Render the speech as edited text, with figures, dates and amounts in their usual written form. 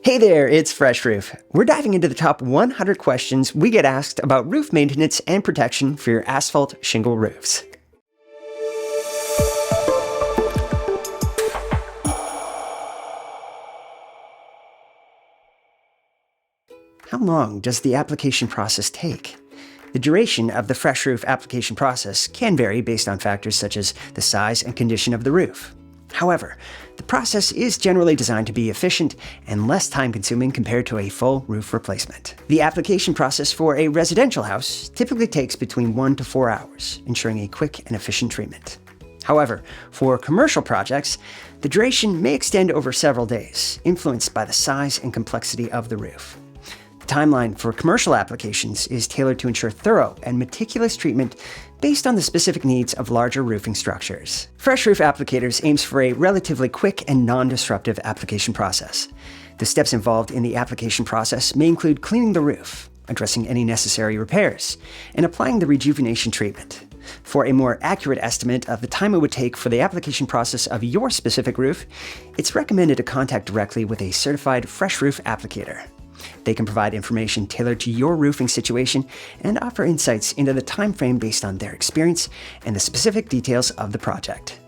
Hey there, it's Fresh Roof. We're diving into the top 100 questions we get asked about roof maintenance and protection for your asphalt shingle roofs. How long does the application process take? The duration of the Fresh Roof application process can vary based on factors such as the size and condition of the roof. However, the process is generally designed to be efficient and less time-consuming compared to a full roof replacement. The application process for a residential house typically takes between 1 to 4 hours, ensuring a quick and efficient treatment. However, for commercial projects, the duration may extend over several days, influenced by the size and complexity of the roof. The timeline for commercial applications is tailored to ensure thorough and meticulous treatment based on the specific needs of larger roofing structures. Fresh Roof Applicators aims for a relatively quick and non-disruptive application process. The steps involved in the application process may include cleaning the roof, addressing any necessary repairs, and applying the rejuvenation treatment. For a more accurate estimate of the time it would take for the application process of your specific roof, it's recommended to contact directly with a certified Fresh Roof applicator. They can provide information tailored to your roofing situation and offer insights into the time frame based on their experience and the specific details of the project.